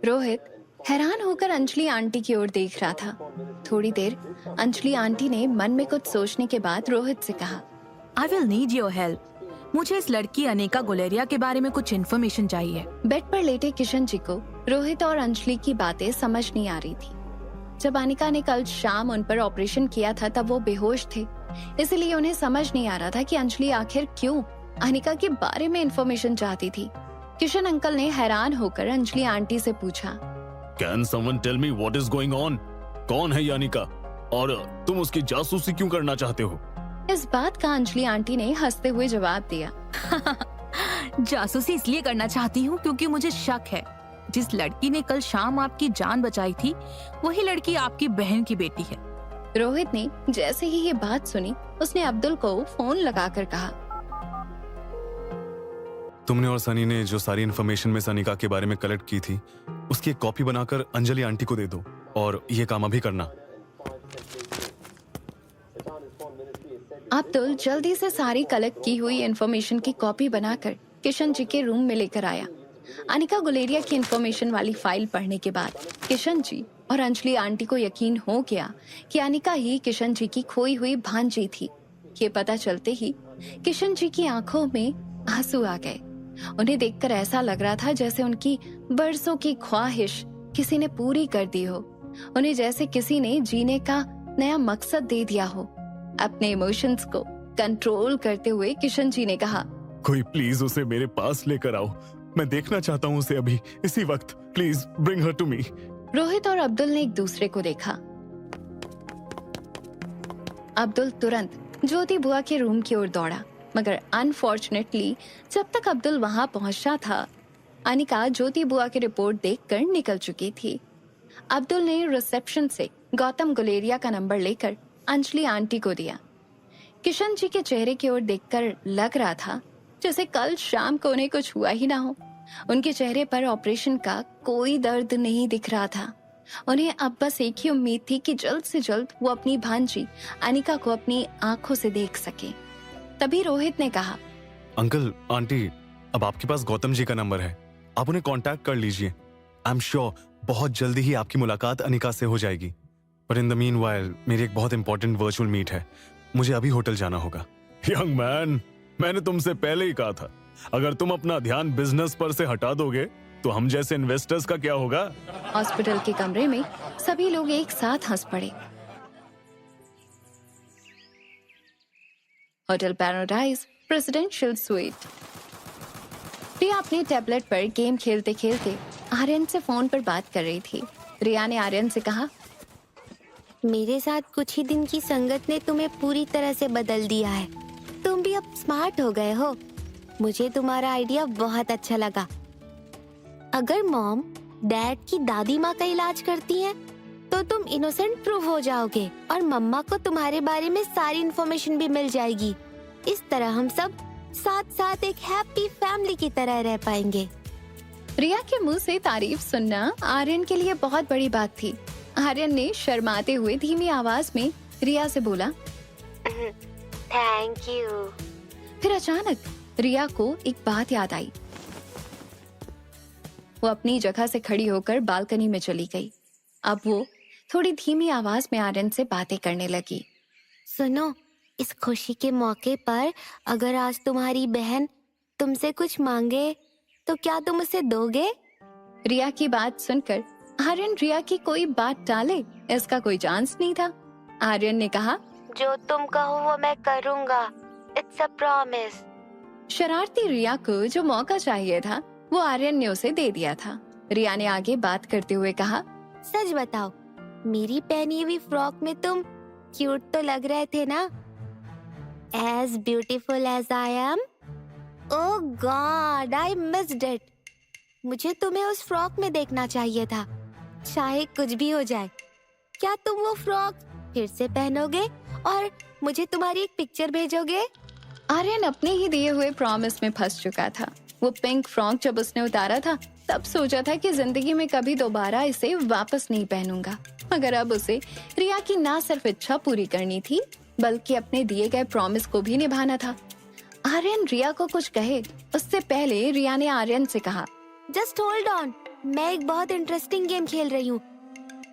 रोहित हैरान होकर अंजलि आंटी की ओर देख रहा था। थोड़ी देर अंजलि आंटी ने मन में कुछ सोचने के बाद रोहित से कहा, I will need your help. मुझे इस लड़की अनिका गुलेरिया के बारे में कुछ इन्फॉर्मेशन चाहिए। बेड पर लेटे किशन जी को रोहित और अंजलि की बातें समझ नहीं आ रही थी। जब अनिका ने कल शाम उन पर ऑपरेशन किया था तब वो बेहोश थे, इसलिए उन्हें समझ नहीं आ रहा था कि अंजलि आखिर क्यों अनिका के बारे में इन्फॉर्मेशन चाहती थी। किशन अंकल ने हैरान होकर अंजलि आंटी से पूछा, can someone tell me what is going on? कौन है ये अनिका और तुम उसकी जासूसी क्यों करना चाहते हो? इस बात का अंजलि आंटी ने हंसते हुए जवाब दिया, जासूसी इसलिए करना चाहती हूँ क्योंकि मुझे शक है जिस लड़की ने कल शाम आपकी जान बचाई थी वही लड़की आपकी बहन की बेटी है। रोहित ने जैसे ही ये बात सुनी उसने अब्दुल को फोन लगाकर कहा, तुमने और सनी ने जो सारी इन्फॉर्मेशन में अनिका के बारे में कलेक्ट की थी उसकी एक कॉपी बनाकर अंजलि आंटी को दे दो और ये काम अभी करना। अब्दुल जल्दी से सारी कलेक्ट की हुई इन्फॉर्मेशन की कॉपी बनाकर किशन जी के रूम में लेकर आया। अनिका गुलेरिया की इन्फॉर्मेशन वाली फाइल पढ़ने के बाद किशन जी और अंजलि आंटी को यकीन हो गया कि अनिका ही किशन जी की खोई हुई भांजी थी। ये पता चलते ही किशन जी की आंखों में आंसू आ गए। उन्हें देखकर ऐसा लग रहा था जैसे उनकी बरसों की ख्वाहिश किसी ने पूरी कर दी हो। उन्हें जैसे किसी ने जीने का नया मकसद दे दिया हो। अपने इमोशंस को कंट्रोल करते हुए किशन जी ने कहा, कोई प्लीज उसे मेरे पास लेकर आओ, मैं देखना चाहता हूँ उसे अभी इसी वक्त, please bring her to me. Rohit और अब्दुल ने एक दूसरे को देखा। अब्दुल तुरंत ज्योति बुआ के रूम की ओर दौड़ा, मगर अनफॉर्चुनेटली जब तक अब्दुल वहां पहुंचा था अनिका ज्योति बुआ की रिपोर्ट देखकर निकल चुकी थी। अब्दुल ने रिसेप्शन से गौतम गुलेरिया का नंबर लेकर अंजलि आंटी को दिया। किशन जी के चेहरे की ओर देखकर लग रहा था जैसे कल शाम को उन्हें कुछ हुआ ही ना हो। उनके चेहरे पर ऑपरेशन का कोई दर्द नहीं दिख रहा था। उन्हें अब बस एक ही उम्मीद थी कि जल्द से जल्द वो अपनी भांजी अनिका को अपनी आंखों से देख सके। तभी रोहित ने कहा, अंकल आंटी, अब आपके पास गौतम जी का नंबर है, आप उन्हें कांटेक्ट कर लीजिए। आई एम श्योर बहुत जल्दी ही आपकी मुलाकात अनिका से हो जाएगी। पर इन द मीनवाइल मेरी एक बहुत इंपॉर्टेंट वर्चुअल मीट है, मुझे अभी होटल जाना होगा। यंग मैन, मैंने तुमसे पहले ही कहा था अगर तुम अपना ध्यान बिजनेस पर से हटा दोगे तो हम जैसे इन्वेस्टर्स का क्या होगा? हॉस्पिटल के कमरे में सभी लोग एक साथ हंस पड़े। Hotel paradise presidential suite. Riya अपने टैबलेट पर गेम खेलते खेलते आर्यन से फोन पर बात कर रही थी। रिया ने आर्यन से कहा, मेरे साथ कुछ ही दिन की संगत ने तुम्हें पूरी तरह से बदल दिया है। तुम भी अब स्मार्ट हो गए हो। मुझे तुम्हारा आइडिया बहुत अच्छा लगा। अगर मॉम डैड की दादी माँ का इलाज करती हैं, तो तुम इनोसेंट प्रूव हो जाओगे और मम्मा को तुम्हारे बारे में सारी इन्फॉर्मेशन भी मिल जाएगी। इस तरह हम सब साथ साथ एक हैप्पी फैमिली की तरह रह पाएंगे। रिया के मुंह से तारीफ सुनना आर्यन के लिए बहुत बड़ी बात थी। आर्यन ने शर्माते हुए धीमी आवाज में रिया से बोला, थैंक यू। फिर अचानक रिया को एक बात याद आई। वो अपनी जगह से खड़ी होकर बालकनी में चली गई। अब वो थोड़ी धीमी आवाज में आर्यन से बातें करने लगी। सुनो, इस खुशी के मौके पर अगर आज तुम्हारी बहन तुमसे कुछ मांगे तो क्या तुम उसे दोगे? रिया की बात सुनकर आर्यन रिया की कोई बात टाले इसका कोई चांस नहीं था। आर्यन ने कहा, जो तुम कहो वो मैं करूँगा। It's a promise. शरारती रिया को जो मौका चाहिए था वो आर्यन ने उसे दे दिया था। रिया ने आगे बात करते हुए कहा, सच बताओ, मेरी पहनी हुई फ्रॉक में तुम क्यूट तो लग रहे थे ना? As beautiful as I am? Oh God, I missed it. मुझे तुम्हें उस फ्रॉक में देखना चाहिए था, चाहे कुछ भी हो जाए। क्या तुम वो फ्रॉक फिर से पहनोगे और मुझे तुम्हारी एक पिक्चर भेजोगे? आर्यन अपने ही दिए हुए प्रॉमिस में फंस चुका था। वो पिंक फ्रॉक जब उसने उतारा था तब सोचा था कि जिंदगी में कभी दोबारा इसे वापस नहीं पहनूंगा, मगर अब उसे रिया की ना सिर्फ इच्छा पूरी करनी थी बल्कि अपने दिए गए प्रॉमिस को भी निभाना था। आर्यन रिया को कुछ कहे उससे पहले रिया ने आर्यन से कहा, जस्ट होल्ड ऑन, मैं एक बहुत इंटरेस्टिंग गेम खेल रही हूँ,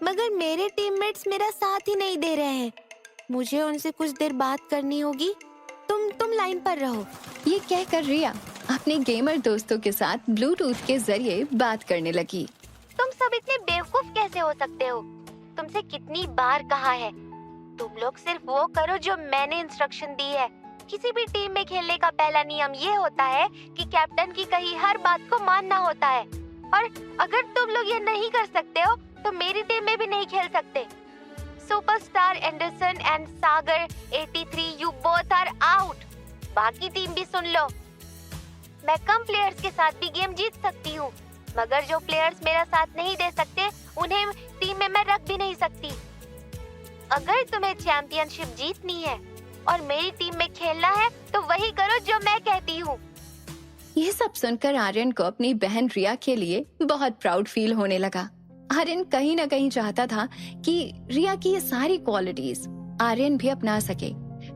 मगर मेरे टीममेट्स मेरा साथ ही नहीं दे रहे हैं। मुझे उनसे कुछ देर बात करनी होगी। तुम लाइन पर रहो। ये कहकर रिया अपने गेमर दोस्तों के साथ ब्लूटूथ के जरिए बात करने लगी। तुम सब इतने बेवकूफ कैसे हो सकते हो? तुमसे कितनी बार कहा है, तुम लोग सिर्फ वो करो जो मैंने इंस्ट्रक्शन दी है। किसी भी टीम में खेलने का पहला नियम ये होता है कि कैप्टन की कही हर बात को मानना होता है, और अगर तुम लोग ये नहीं कर सकते हो तो मेरी टीम में भी नहीं खेल सकते। Superstar Anderson and Sagar 83, you both are out. बाकी टीम भी सुन लो, मैं कम प्लेयर्स के साथ भी गेम जीत सकती हूँ, मगर जो प्लेयर्स मेरा साथ नहीं दे सकते उन्हें टीम में मैं रख भी नहीं सकती। अगर तुम्हें चैंपियनशिप जीतनी है और मेरी टीम में खेलना है तो वही करो जो मैं कहती हूँ। ये सब सुनकर आर्यन को अपनी बहन रिया के लिए बहुत प्राउड फील होने लगा। आर्यन कहीं न कहीं चाहता था कि रिया की ये सारी क्वालिटीज आर्यन भी अपना सके।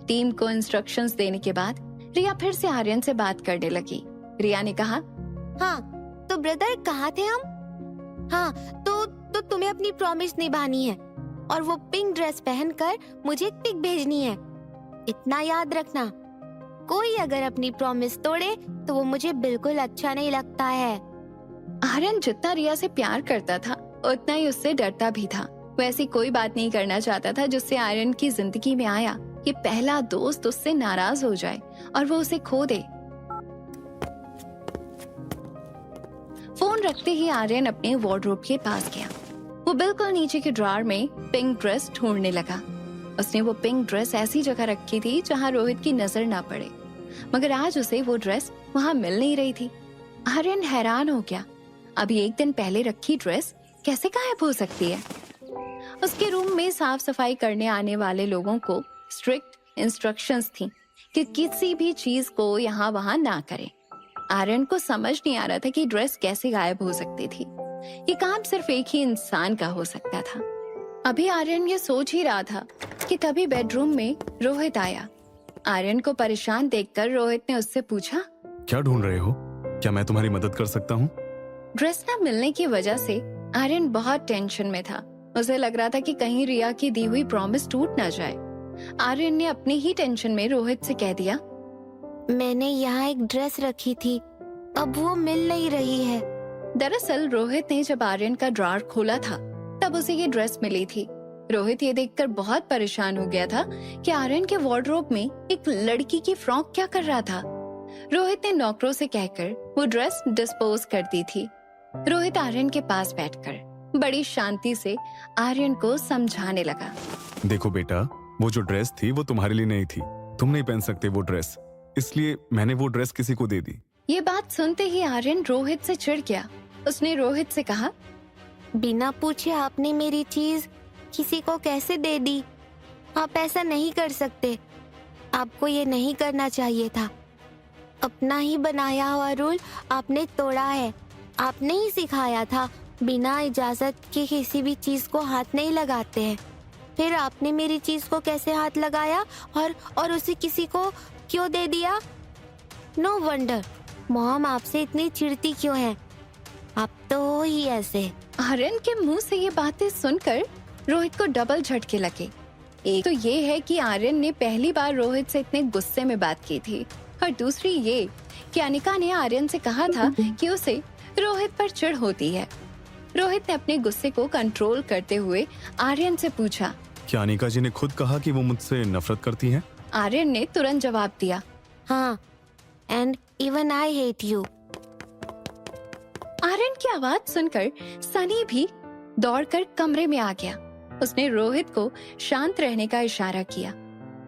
टीम को इंस्ट्रक्शंस देने के बाद रिया फिर से आर्यन से बात करने लगी। रिया ने कहा, हाँ तो ब्रदर कहाँ थे हम? हाँ तो तुम्हें अपनी प्रॉमिस निभानी है और वो पिंक ड्रेस पहनकर मुझे एक पिक भेजनी है। इतना याद रखना, कोई अगर अपनी प्रॉमिस तोड़े तो वो मुझे बिल्कुल अच्छा नहीं लगता है। आर्यन जितना रिया से प्यार करता था उतना ही उससे डरता भी था। वो ऐसी कोई बात नहीं करना चाहता था जिससे आर्यन की जिंदगी में आया कि पहला दोस्त उससे नाराज हो जाए और वो उसे खो दे। फोन रखते ही आर्यन अपने वार्डरोब के पास गया। वो बिल्कुल नीचे के ड्रॉअर में पिंक ड्रेस ढूंढने लगा। उसने वो पिंक ड्रेस ऐसी जगह रखी थी जहां रोहित की नजर ना पड़े, मगर आज उसे वो ड्रेस वहां मिल नहीं रही थी। आर्यन हैरान हो गया, अभी एक दिन पहले रखी ड्रेस कैसे गायब हो सकती है। उसके रूम में साफ सफाई करने आने वाले लोगों को स्ट्रिक्ट इंस्ट्रक्शंस थी कि किसी भी चीज को यहाँ वहां ना करें। आर्यन को समझ नहीं आ रहा था कि ड्रेस कैसे गायब हो सकती थी। ये काम सिर्फ एक ही इंसान का हो सकता था। अभी आर्यन ये सोच ही रहा था कि तभी बेडरूम में रोहित आया। आर्यन को परेशान देखकर रोहित ने उससे पूछा, क्या ढूंढ रहे हो? क्या मैं तुम्हारी मदद कर सकता हूँ? ड्रेस न मिलने की वजह से आर्यन बहुत टेंशन में था। उसे लग रहा था कि कहीं रिया की दी हुई प्रॉमिस टूट ना जाए। आर्यन ने अपनी ही टेंशन में रोहित से कह दिया, मैंने यहाँ एक ड्रेस रखी थी, अब वो मिल नहीं रही है। दरअसल रोहित ने जब आर्यन का ड्रॉअर खोला था तब उसे ये ड्रेस मिली थी। रोहित ये देखकर बहुत परेशान हो गया था कि आर्यन के वार्डरोब में एक लड़की की फ्रॉक क्या कर रहा था। रोहित ने नौकरों से कहकर वो ड्रेस डिस्पोज कर दी थी। रोहित आर्यन के पास बैठकर बड़ी शांति से आर्यन को समझाने लगा, देखो बेटा, वो जो ड्रेस थी वो तुम्हारे लिए नहीं थी। तुम नहीं पहन सकते वो ड्रेस, इसलिए मैंने वो ड्रेस किसी को दे दी। ये बात सुनते ही आर्यन रोहित से चिढ़ गया। उसने रोहित से कहा, बिना पूछे आपने मेरी चीज किसी को कैसे दे दी? आप ऐसा नहीं कर सकते। आपको ये नहीं करना चाहिए था। अपना ही बनाया हुआ रूल आपने तोड़ा है। आपने ही सिखाया था बिना इजाजत के किसी भी चीज को हाथ नहीं लगाते हैं। फिर आपने मेरी चीज को कैसे हाथ लगाया और उसे किसी को क्यों दे दिया? नो वंडर मॉम आपसे इतनी चिढ़ती क्यों है। आप तो हो ही ऐसे। आर्यन के मुंह से ये बातें सुनकर रोहित को डबल झटके लगे। एक तो ये है कि आर्यन ने पहली बार रोहित से इतने गुस्से में बात की थी, और दूसरी ये कि अनिका ने आर्यन से कहा था कि उसे रोहित पर चिढ़ होती है। रोहित ने अपने गुस्से को कंट्रोल करते हुए आर्यन से पूछा, क्या अनिका जी ने खुद कहा कि वो मुझसे नफरत करती हैं? आर्यन ने तुरंत जवाब दिया, हाँ, and even I hate you. Aryan की आवाज सुनकर सनी भी दौड़कर कमरे में आ गया। उसने रोहित को शांत रहने का इशारा किया।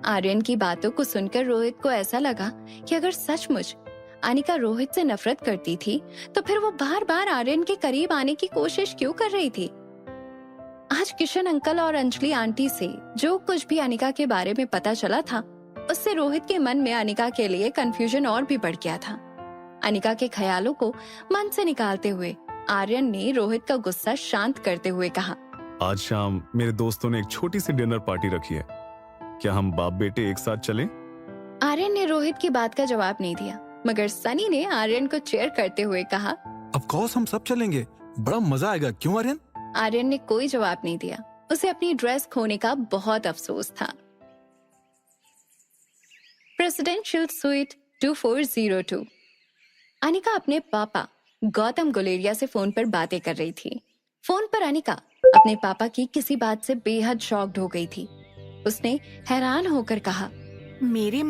आर्यन की बातों को सुनकर रोहित को ऐसा लगा कि अगर सचमुच अनिका रोहित से नफरत करती थी तो फिर वो बार बार आर्यन के करीब आने की कोशिश क्यों कर रही थी। आज किशन अंकल और अंजलि आंटी से जो कुछ भी अनिका के बारे में पता चला था, उससे रोहित के मन में अनिका के लिए कंफ्यूजन और भी बढ़ गया था। अनिका के ख्यालों को मन से निकालते हुए आर्यन ने रोहित का गुस्सा शांत करते हुए कहा, आज शाम मेरे दोस्तों ने एक छोटी सी डिनर पार्टी रखी है, क्या हम बाप बेटे एक साथ चलें? आर्यन ने रोहित की बात का जवाब नहीं दिया, मगर सनी ने आर्यन को चेयर करते हुए कहा, ऑफ कोर्स हम सब चलेंगे। बड़ा मजा आएगा, क्यों आर्यन? आर्यन ने कोई जवाब नहीं दिया। उसे अपनी ड्रेस खोने का बहुत अफसोस था। Presidential suite 2402। अनिका अपने पापा गौतम गुलेरिया से फोन पर बातें कर रही थी। फोन पर अनिका अपने पापा की किसी बात से बेहद शॉक्ड हो गई थी। उसने हैरान होकर कहा, मेरे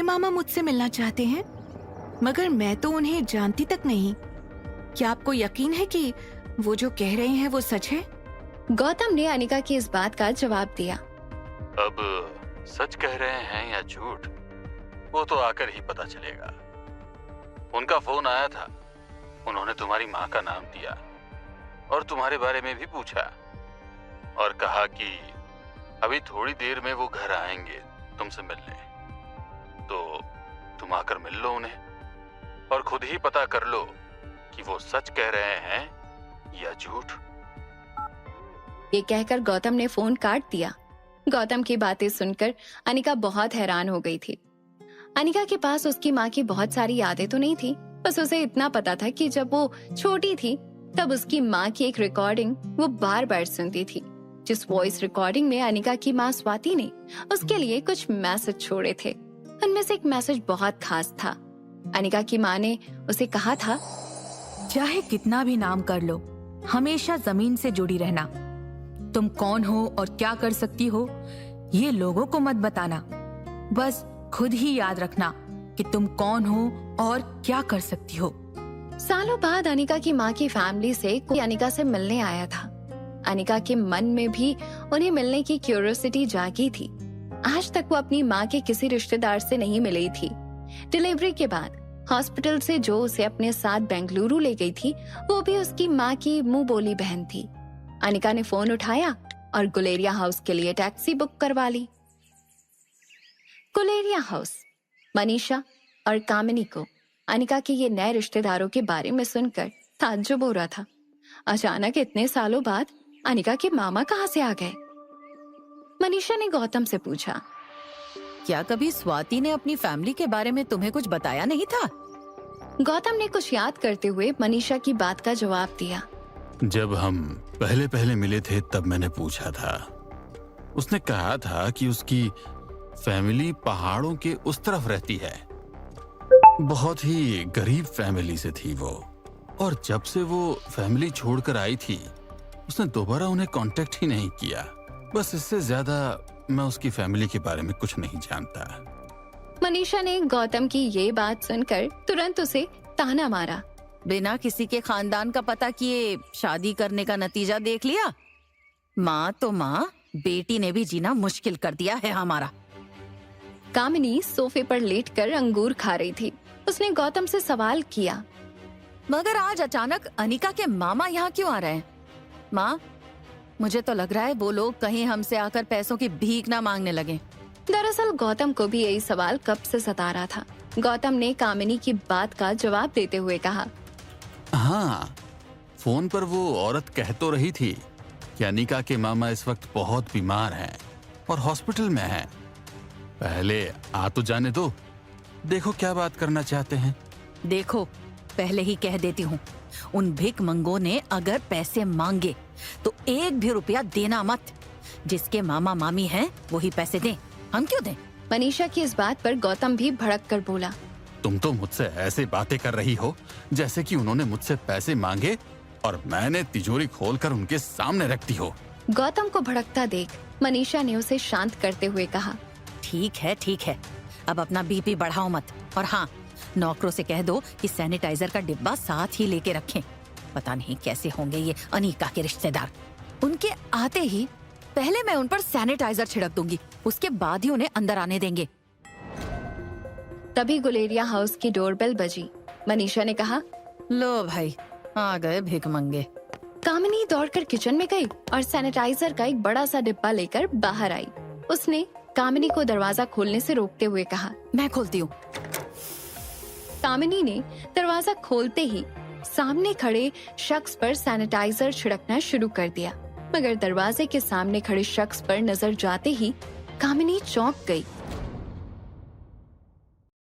मामा मुझसे मिलना चाहते हैं, मगर मैं तो उन्हें जानती तक नहीं। क्या आपको यकीन है कि वो जो कह रहे हैं वो सच है? गौतम ने अनिका की इस बात का जवाब दिया। अब सच कह रहे हैं या झूठ, वो तो आकर ही पता चलेगा। उनका फोन आया था, उन्होंने तुम्हारी माँ का नाम दिया और तुम्हारे बारे में भी पूछा और कहा कि अभी थोड़ी देर में वो घर आएंगे तुमसे मिलने, तो तुम आकर मिल लो उन्हें और खुद ही पता कर लो कि वो सच कह रहे हैं या झूठ। ये कहकर गौतम ने फोन काट दिया। गौतम की बातें सुनकर अनिका बहुत हैरान हो गई थी। अनिका के पास उसकी माँ की बहुत सारी यादें तो नहीं थी, बस उसे इतना पता था कि जब वो छोटी थी तब उसकी माँ की एक रिकॉर्डिंग वो बार बार सुनती थी, जिस वॉइस रिकॉर्डिंग में अनिका की माँ स्वाति ने उसके लिए कुछ मैसेज छोड़े थे। उनमें से एक मैसेज बहुत खास था। अनिका की माँ ने उसे कहा था, चाहे कितना भी नाम कर लो, हमेशा जमीन से जुड़ी रहना। तुम कौन हो और क्या कर सकती हो, ये लोगों को मत बताना। बस खुद ही याद रखना कि तुम कौन हो और क्या कर सकती हो। सालों बाद अनिका की माँ की फैमिली से कोई अनिका से मिलने आया था। अनिका के मन में भी उन्हें मिलने की क्यूरियोसिटी जागी थी। आज तक वो अपनी माँ के किसी रिश्तेदार से नहीं मिली थी। डिलीवरी के बाद हॉस्पिटल से जो उसे अपने साथ बेंगलुरु ले गई थी, वो भी उसकी माँ की मुंह बोली बहन थी। अनिका ने फोन उठाया और गुलेरिया हाउस के लिए टैक्सी बुक करवा ली। गुलेरिया हाउस। मनीषा और कामिनी को अनिका के ये नए रिश्तेदारों के बारे में सुनकर ताज्जुब हो रहा था। अचानक इतने सालों बाद अनिका के मामा कहाँ से आ गए? मनीषा ने गौतम से पूछा, क्या कभी स्वाति ने अपनी फैमिली के बारे में तुम्हें कुछ बताया नहीं था? गौतम ने कुछ याद करते हुए मनीषा की बात का जवाब दिया। जब हम पहले पहले मिले थे तब मैंने पूछा था। उसने कहा था कि उसकी फैमिली पहाड़ों के उस तरफ रहती है। बहुत ही गरीब फैमिली से थी वो, और जब से वो फैमिली छोड़कर आई थी उसने दोबारा उन्हें कांटेक्ट ही नहीं किया। बस इससे ज्यादा मैं उसकी फैमिली के बारे में कुछ नहीं जानता। मनीषा ने गौतम की ये बात सुनकर तुरंत उसे ताना मारा। बिना किसी के खानदान का पता किए शादी करने का नतीजा देख लिया। माँ तो माँ, बेटी ने भी जीना मुश्किल कर दिया है हमारा। कामिनी सोफे पर लेटकर अंगूर खा रही थी। उसने गौतम से सवाल किया, मगर आज अचानक अनिका के मामा यहाँ क्यों आ रहे हैं? माँ, मुझे तो लग रहा है वो लोग कहीं हमसे आकर पैसों की भीख ना मांगने लगे। दरअसल गौतम को भी यही सवाल कब से सता रहा था। गौतम ने कामिनी की बात का जवाब देते हुए कहा, हाँ, फोन पर वो औरत कह तो रही थी कि अनिका के मामा इस वक्त बहुत बीमार हैं और हॉस्पिटल में हैं। पहले आ तो जाने दो, देखो क्या बात करना चाहते हैं। देखो, पहले ही कह देती हूँ, उन भिख मंगों ने अगर पैसे मांगे तो एक भी रुपया देना मत। जिसके मामा मामी हैं वही पैसे दें, हम क्यों दें? मनीषा की इस बात पर गौतम भी भड़क कर बोला, तुम तो मुझसे ऐसे बातें कर रही हो जैसे कि उन्होंने मुझसे पैसे मांगे और मैंने तिजोरी खोलकर उनके सामने रख दी हो। गौतम को भड़कता देख मनीषा ने उसे शांत करते हुए कहा, ठीक है, अब अपना बीपी बढ़ाओ मत। और हाँ, नौकरों से कह दो कि सैनिटाइजर का डिब्बा साथ ही लेके रखें। पता नहीं कैसे होंगे ये अनिका के रिश्तेदार। उनके आते ही पहले मैं उन पर सैनिटाइजर छिड़क दूंगी, उसके बाद ही उन्हें अंदर आने देंगे। तभी गुलेरिया हाउस की डोरबेल बजी। मनीषा ने कहा, लो भाई, आ गए भिख मंगे। कामिनी दौड़कर किचन में गई और सैनिटाइजर का एक बड़ा सा डिब्बा लेकर बाहर आई। उसने कामिनी को दरवाजा खोलने से रोकते हुए कहा, मैं खोलती हूँ। कामिनी ने दरवाजा खोलते ही सामने खड़े शख्स पर सैनिटाइजर छिड़कना शुरू कर दिया, मगर दरवाजे के सामने खड़े शख्स पर नजर जाते ही कामिनी चौंक गई।